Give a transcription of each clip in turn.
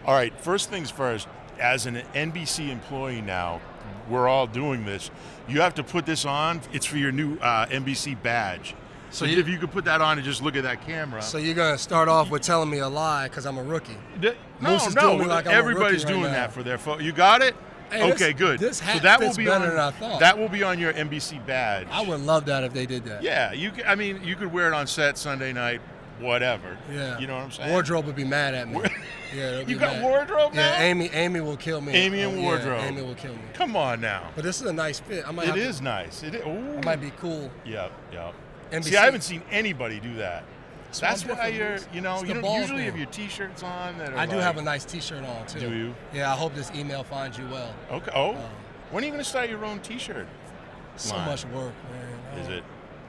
All right, first things first, as an NBC employee now, we're all doing this. You have to put this on. It's for your new NBC badge. So if you could put that on and just look at that camera. So you're going to start off with telling me a lie because I'm a rookie. No, like everybody's doing that for their phone. You got it? Hey, okay, good. This hat so that fits will be better on, than I thought. That will be on your NBC badge. I would love that if they did that. Yeah, you could wear it on set Sunday night, whatever. Yeah. You know what I'm saying? Wardrobe would be mad at me. Yeah, you got wardrobe now? Yeah, Amy will kill me. Amy and wardrobe. Yeah, Amy will kill me. Come on now. But this is a nice fit. It is nice. It might be cool. Yep. NBC. See, I haven't seen anybody do that. That's why you don't usually thing. have your T-shirts on. I do have a nice T-shirt on, too. Do you? Yeah, I hope this email finds you well. Okay. When are you going to start your own T-shirt So line? much work, man. Is it?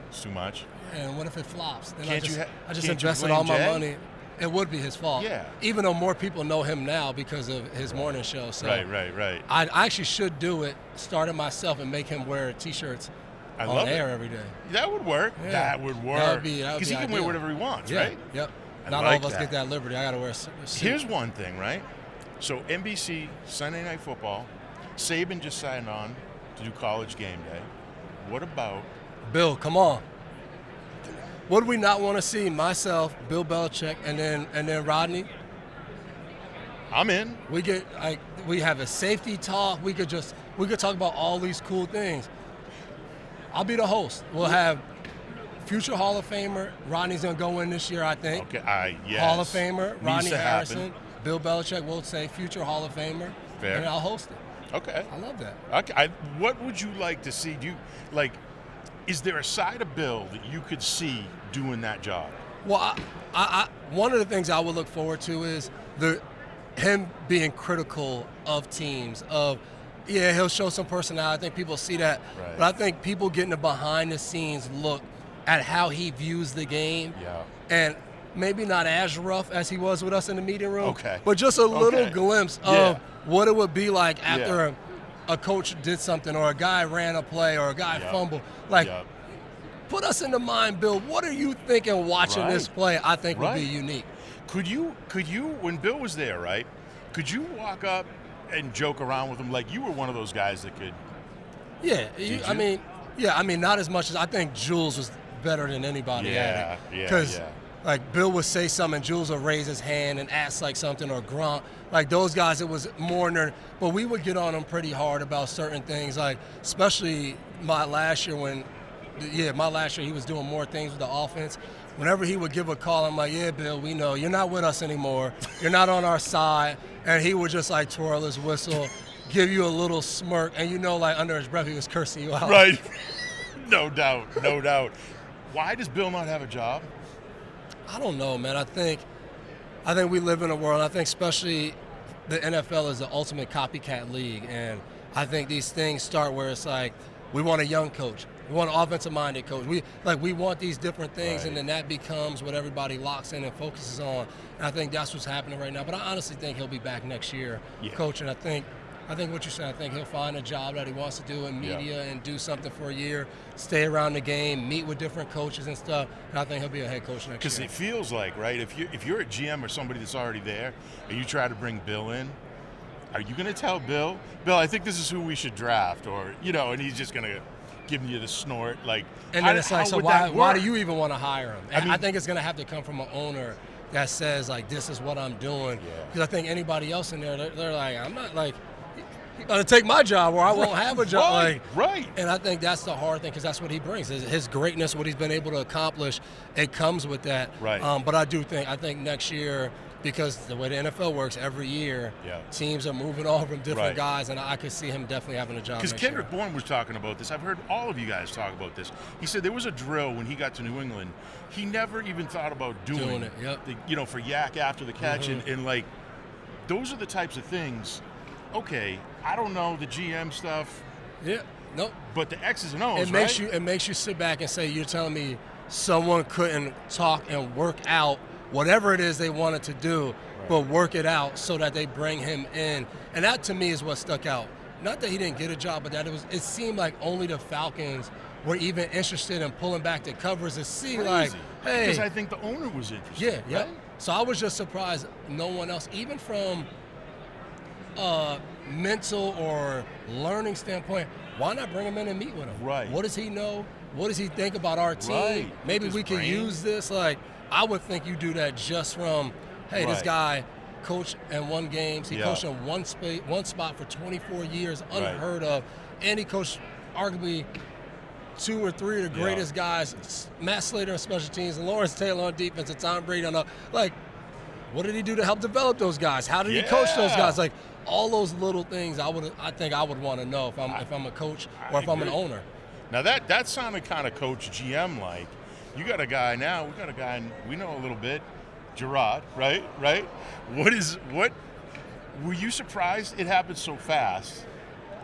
It's too much? And what if it flops? Then I just can't invested you all my Jay? money. It would be his fault. Yeah. Even though more people know him now because of his morning show. So Right. I actually should do it, start it myself, and make him wear T-shirts on air every day. That would work. Yeah. That would work. Because he can wear whatever he wants, yeah. right? Yep. Not all of us get that liberty. I got to wear a suit. Here's one thing, right? So NBC, Sunday Night Football, Saban just signed on to do College Game Day. What about Bill? Come on. Would we not want to see myself, Bill Belichick, and then Rodney? I'm in. We have a safety talk. We could talk about all these cool things. I'll be the host. We'll have future Hall of Famer. Rodney's gonna go in this year, I think. Okay. Yes. Hall of Famer Rodney Harrison. Happen. Bill Belichick will say future Hall of Famer. Fair. And I'll host it. Okay. I love that. Okay. What would you like to see? Is there a side of Bill that you could see doing that job? Well, I one of the things I would look forward to is him being critical of teams. He'll show some personality. I think people see that. Right. But I think people getting a behind-the-scenes look at how he views the game. Yeah. And maybe not as rough as he was with us in the meeting room. Okay. But just a little glimpse of what it would be like after a coach did something or a guy ran a play or a guy fumbled. Put us in the mind, Bill. What are you thinking watching this play? I think would be unique. Could you, when Bill was there, right, could you walk up and joke around with him like you were one of those guys that could? Yeah. I mean, not as much as I think Jules was better than anybody at it. Because like Bill would say something, Jules would raise his hand and ask like something or grunt. Like those guys, it was more but we would get on them pretty hard about certain things. Like especially my last year he was doing more things with the offense. Whenever he would give a call, I'm like, yeah, Bill, we know you're not with us anymore. You're not on our side. And he would just like twirl his whistle, give you a little smirk, and like under his breath he was cursing you out. Right. No doubt. Why does Bill not have a job? I don't know, man. I think we live in a world, I think especially the NFL is the ultimate copycat league. And I think these things start where it's like, we want a young coach. We want an offensive-minded coach. We want these different things, and then that becomes what everybody locks in and focuses on. And I think that's what's happening right now. But I honestly think he'll be back next year coaching. I think what you said, I think he'll find a job that he wants to do in media and do something for a year, stay around the game, meet with different coaches and stuff. And I think he'll be a head coach next year. Because it feels like, right, if you're a GM or somebody that's already there and you try to bring Bill in, are you going to tell Bill, I think this is who we should draft, or, and he's just going to giving you the snort, like. And then it's like, so why do you even want to hire him? And I think it's going to have to come from an owner that says, like, this is what I'm doing. Because I think anybody else in there, they're like, I'm not like, you're going to take my job or I won't have a job. Right. And I think that's the hard thing because that's what he brings. His greatness, what he's been able to accomplish, it comes with that. Right. But I think next year, because the way the NFL works, every year teams are moving on from different guys, and I could see him definitely having a job next year. Because Kendrick Bourne was talking about this. I've heard all of you guys talk about this. He said there was a drill when he got to New England. He never even thought about doing it. Yep. For yak after the catch, and like those are the types of things. Okay, I don't know the GM stuff. Yeah. Nope. But the X's and O's, It makes you sit back and say, you're telling me someone couldn't talk and work out whatever it is they wanted to do, but work it out so that they bring him in. And that, to me, is what stuck out. Not that he didn't get a job, but that it seemed like only the Falcons were even interested in pulling back the covers to see, like, hey. Because I think the owner was interested. Yeah. So I was just surprised no one else, even from mental or learning standpoint, why not bring him in and meet with him? Right. What does he know? What does he think about our team? Right. Maybe we can use this. Like, I would think you do that just from, hey, this guy coached and won games. He coached in one spot for 24 years, unheard of. And he coached arguably 2 or 3 of the greatest guys, Matt Slater on special teams, and Lawrence Taylor on defense, and Tom Brady on the, like, what did he do to help develop those guys? How did he coach those guys? Like, all those little things I think I would want to know if I'm a coach or if I'm an owner. Now that sounded kind of coach GM like. You got a guy now, we got a guy we know a little bit, Jerod, right? What were you surprised it happened so fast?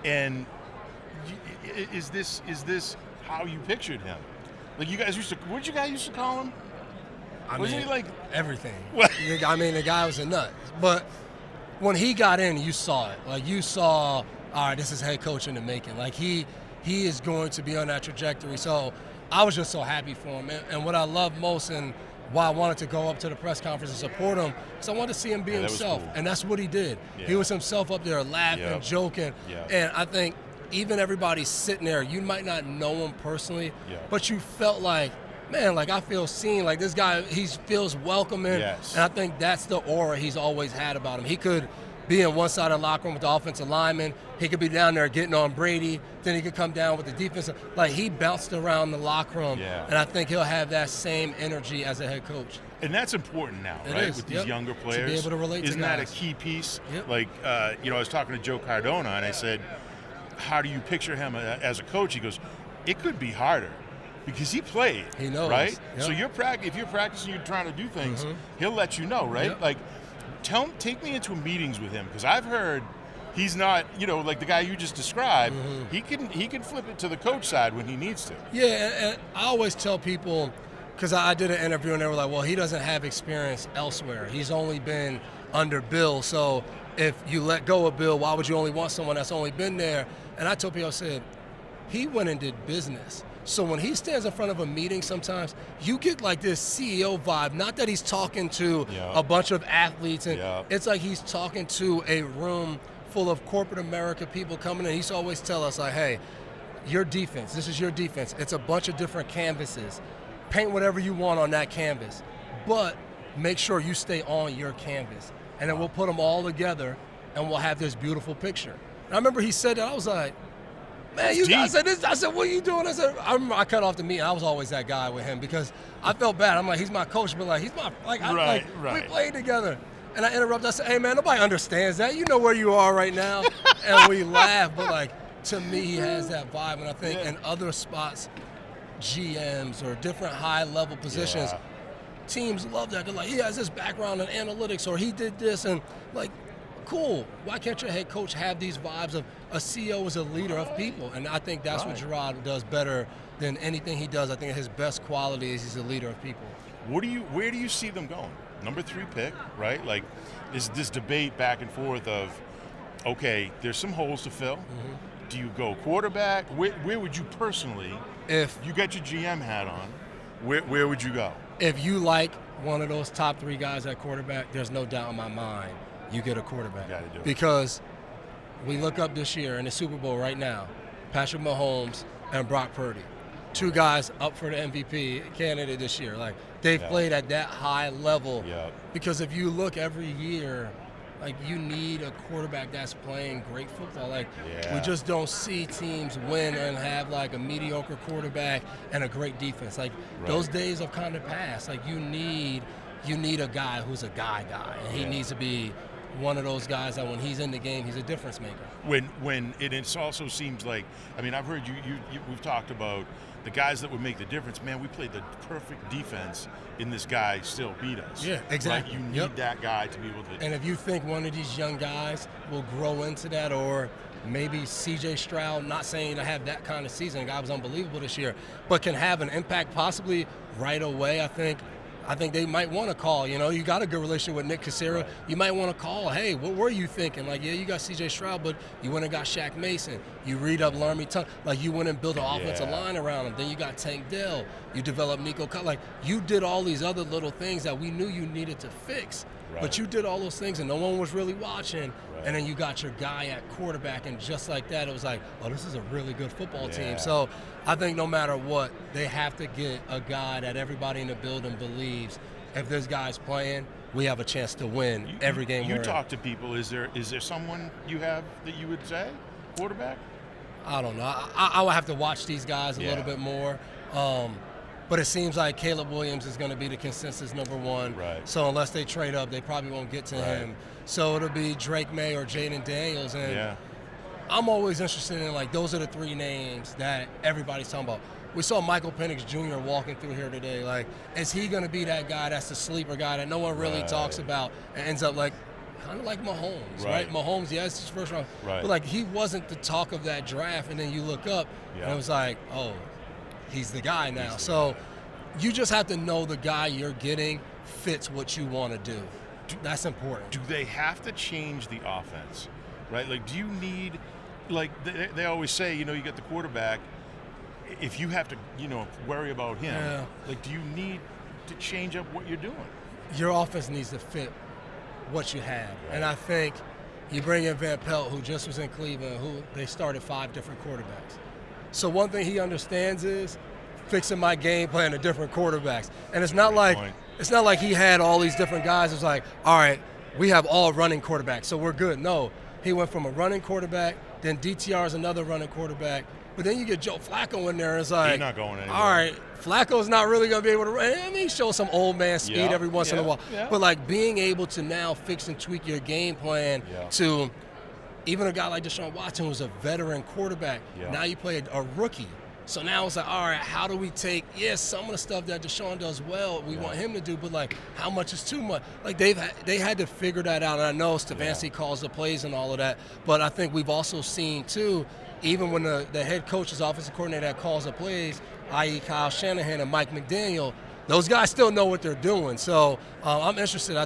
And is this how you pictured him? Like, you guys what did you guys used to call him? Wasn't he like everything? I mean, the guy was a nut. But when he got in, you saw it. Like, you saw, all right, this is head coach in the making. Like, he is going to be on that trajectory. So I was just so happy for him. And what I love most and why I wanted to go up to the press conference and support him, because I wanted to see him be himself. Cool. And that's what he did. Yeah. He was himself up there laughing, joking. Yeah. And I think even everybody sitting there, you might not know him personally, but you felt like, man, like, I feel seen. Like, this guy, he feels welcoming. Yes. And I think that's the aura he's always had about him. He could be in one side of the locker room with the offensive lineman. He could be down there getting on Brady. Then he could come down with the defense. Like, he bounced around the locker room. Yeah. And I think he'll have that same energy as a head coach. And that's important now, right? With these younger players. To be able to relate Isn't to that a key piece? Yep. Like, I was talking to Joe Cardona, and I said, how do you picture him as a coach? He goes, it could be harder. Because he played, he knows, right? Yep. So if you're practicing, you're trying to do things, he'll let you know, right? Yep. Like, take me into meetings with him, because I've heard he's not, like the guy you just described. He can flip it to the coach side when he needs to. Yeah, and I always tell people, because I did an interview and they were like, well, he doesn't have experience elsewhere. He's only been under Bill. So if you let go of Bill, why would you only want someone that's only been there? And I told people, I said, he went and did business. So when he stands in front of a meeting, sometimes you get like this CEO vibe. Not that he's talking to a bunch of athletes, and it's like he's talking to a room full of corporate America people coming in. He's always tell us, like, hey, your defense, this is your defense. It's a bunch of different canvases. Paint whatever you want on that canvas, but make sure you stay on your canvas. And then we'll put them all together, and we'll have this beautiful picture. And I remember he said that. I was like, man, you guys said this. I said, what are you doing? I said, I remember I cut off the meeting. I was always that guy with him because I felt bad. I'm like, he's my coach, but like, he's my, like, we played together. And I interrupted. I said, hey, man, nobody understands that. You know where you are right now. And we laughed. But, like, to me, he has that vibe. And I think in other spots, GMs or different high-level positions, teams love that. They're like, he has this background in analytics, or he did this. And, like, cool. Why can't your head coach have these vibes of a CEO is a leader of people? And I think that's what Jerod does better than anything he does. I think his best quality is he's a leader of people. Where do you see them going? Number 3 pick, right? Like, is this debate back and forth of, okay, there's some holes to fill. Do you go quarterback? Where would you personally, if you got your GM hat on, where would you go? If you like one of those top 3 guys at quarterback, there's no doubt in my mind you get a quarterback. You gotta do it. Because we look up this year in the Super Bowl right now, Patrick Mahomes and Brock Purdy. 2 guys up for the MVP candidate this year. Like, they've played at that high level. Because if you look every year, like, you need a quarterback that's playing great football. Like, we just don't see teams win and have, like, a mediocre quarterback and a great defense. Like, those days have kind of passed. Like, you need a guy who's a guy, and he needs to be one of those guys that when he's in the game, he's a difference maker. When it also seems like, I mean, I've heard you we've talked about the guys that would make the difference. Man, we played the perfect defense, and this guy still beat us. Yeah, exactly. Like, you need that guy to be able to. And if you think one of these young guys will grow into that, or maybe C.J. Stroud, not saying to have that kind of season, the guy was unbelievable this year, but can have an impact possibly right away, I think they might want to call. You got a good relationship with Nick Cassera. You might want to call, hey, what were you thinking? Like, you got C.J. Stroud, but you went and got Shaq Mason. You read up Laramie Tunsil. Like, you went and built an offensive line around him. Then you got Tank Dell. You developed Nico Cut. Like, you did all these other little things that we knew you needed to fix. But you did all those things and no one was really watching. And then you got your guy at quarterback, and just like that, it was like, oh, this is a really good football team. So I think no matter what, they have to get a guy that everybody in the building believes, if this guy's playing, we have a chance to win every game. You talk to people. Is there someone you have that you would say quarterback? I don't know. I would have to watch these guys a little bit more. But it seems like Caleb Williams is going to be the consensus number one. Right. So unless they trade up, they probably won't get to him. So it'll be Drake May or Jaden Daniels. And I'm always interested in, like, those are the three names that everybody's talking about. We saw Michael Penix Jr. walking through here today. Like, is he going to be that guy that's the sleeper guy that no one really talks about and ends up like kind of like Mahomes, right? Mahomes, it's his first round. But, like, he wasn't the talk of that draft, and then you look up, and it was like, oh, he's the guy now. So you just have to know the guy you're getting fits what you want to do. That's important. Do they have to change the offense, right? Like, do you need, like, they always say, you get the quarterback, if you have to, worry about him, like, do you need to change up what you're doing? Your offense needs to fit what you have. And I think you bring in Van Pelt, who just was in Cleveland, who they started 5 different quarterbacks. So one thing he understands is fixing my game plan to different quarterbacks. And it's not like he had all these different guys. It's like, all right, we have all running quarterbacks, so we're good. No, he went from a running quarterback, then DTR is another running quarterback, but then you get Joe Flacco in there, and it's like, he's not going anywhere. All right, Flacco's not really going to be able to run. I mean, he shows some old man speed every once in a while. But, like, being able to now fix and tweak your game plan to even a guy like Deshaun Watson, who's a veteran quarterback, now you play a rookie. So now it's like, all right, how do we take, some of the stuff that Deshaun does well, we want him to do, but, like, how much is too much? Like, they had to figure that out. And I know Stefanski calls the plays and all of that, but I think we've also seen, too, even when the head coach's offensive coordinator that calls the plays, i.e. Kyle Shanahan and Mike McDaniel, those guys still know what they're doing. So I'm interested. I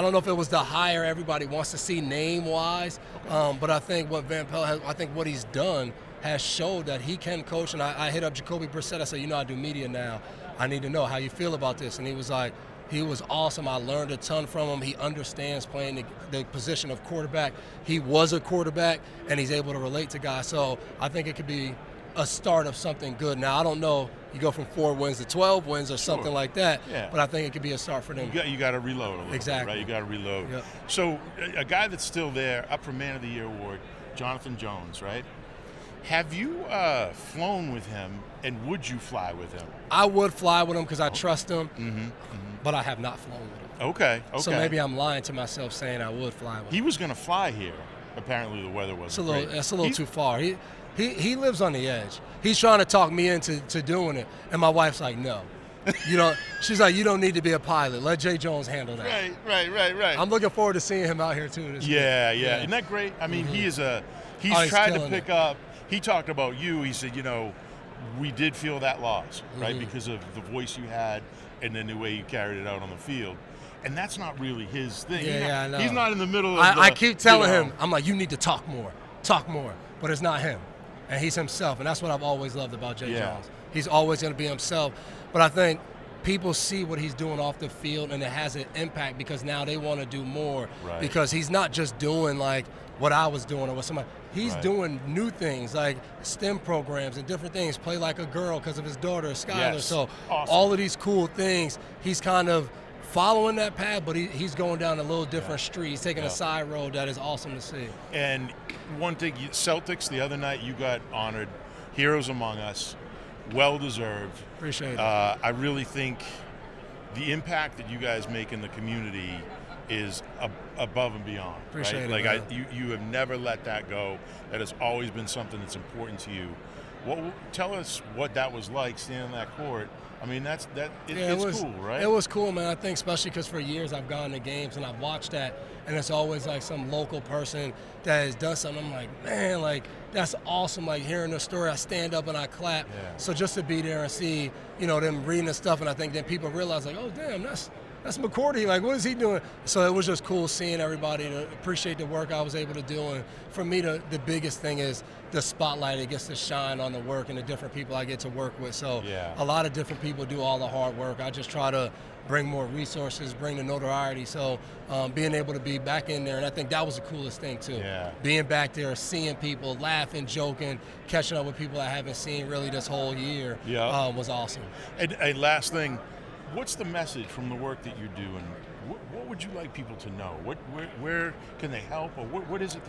don't know if it was the hire everybody wants to see name-wise, but I think what Van Pelt has, I think what he's done has showed that he can coach. And I hit up Jacoby Brissett. I said, I do media now. I need to know how you feel about this. And he was like, he was awesome. I learned a ton from him. He understands playing the position of quarterback. He was a quarterback, and he's able to relate to guys. So I think it could be a start of something good. Now, I don't know, you go from 4 wins to 12 wins or something like that, but I think it could be a start for them. You got to reload a little bit, right? You got to reload. Yep. So a guy that's still there, up for Man of the Year award, Jonathan Jones, right? Have you flown with him, and would you fly with him? I would fly with him because I trust him, but I have not flown with him. Okay. So maybe I'm lying to myself saying I would fly with him. He was going to fly here. Apparently the weather wasn't great. That's a little too far. He lives on the edge. He's trying to talk me into doing it, and my wife's like, no. She's like, you don't need to be a pilot. Let Jay Jones handle that. Right. I'm looking forward to seeing him out here too. Yeah. Isn't that great? I mean, he's tried to pick up. He talked about you. He said, we did feel that loss, right, because of the voice you had and then the way you carried it out on the field. And that's not really his thing. I know. He's not in the middle of I keep telling him, I'm like, you need to talk more. But it's not him. And he's himself. And that's what I've always loved about Jay Jones. He's always going to be himself. But I think people see what he's doing off the field, and it has an impact because now they want to do more. Right. Because he's not just doing, like, what I was doing or what somebody. He's doing new things like STEM programs and different things. Play like a girl because of his daughter, Skylar. Yes. So awesome. All of these cool things, he's kind of following that path, but he's going down a little different street. He's taking a side road that is awesome to see. And one thing, Celtics, the other night you got honored. Heroes among us. Well-deserved. Appreciate it. I really think the impact that you guys make in the community is above and beyond. Appreciate right? it. Like you have never let that go. That has always been something that's important to you. Tell us what that was like standing on that court. I mean, it's cool, right? It was cool, man. I think especially because for years I've gone to games and I've watched that, and it's always like some local person that has done something. I'm like, man, like that's awesome. Like hearing the story, I stand up and I clap. Yeah. So just to be there and see, them reading the stuff, and I think then people realize like, oh damn, that's McCourty. Like, what is he doing? So it was just cool seeing everybody to appreciate the work I was able to do. And for me, the biggest thing is the spotlight. It gets to shine on the work and the different people I get to work with. So a lot of different people do all the hard work. I just try to bring more resources, bring the notoriety. So being able to be back in there, and I think that was the coolest thing too. Being back there, seeing people, laughing, joking, catching up with people I haven't seen really this whole year was awesome. And last thing, what's the message from the work that you're doing? What would you like people to know? Where can they help, or what is it?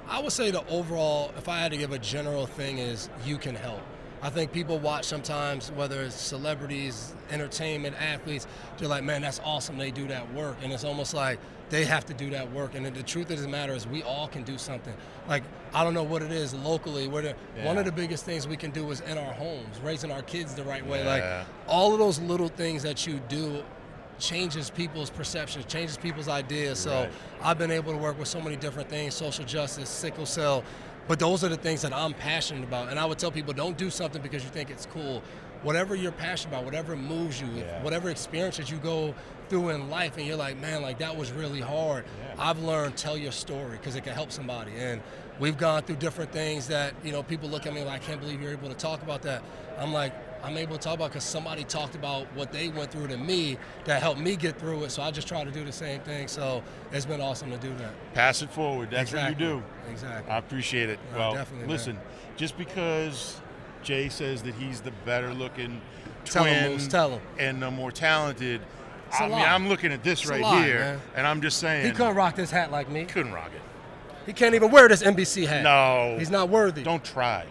I would say the overall, if I had to give a general thing, is you can help. I think people watch sometimes, whether it's celebrities, entertainment, athletes, they're like, man, that's awesome, they do that work. And it's almost like they have to do that work. And the truth of the matter is we all can do something. Like, I don't know what it is locally. One of the biggest things we can do is in our homes, raising our kids the right way. Like, all of those little things that you do changes people's perceptions, changes people's ideas. So I've been able to work with so many different things, social justice, sickle cell, but those are the things that I'm passionate about. And I would tell people, don't do something because you think it's cool. Whatever you're passionate about, whatever moves you, whatever experiences you go through in life and you're like, man, like that was really hard. I've learned, tell your story because it can help somebody. And we've gone through different things that, you know, people look at me like, I can't believe you're able to talk about that. I'm like, I'm able to talk about because somebody talked about what they went through to me that helped me get through it. So I just try to do the same thing. So it's been awesome to do that. Pass it forward. That's what you do. Exactly. I appreciate it. Well, definitely, listen, just because Jay says that he's the better looking tell twin him. and the more talented, I mean, I'm looking at this right here, man. And I'm just saying. He couldn't rock this hat like me. Couldn't rock it. He can't even wear this NBC hat. No. He's not worthy. Don't try.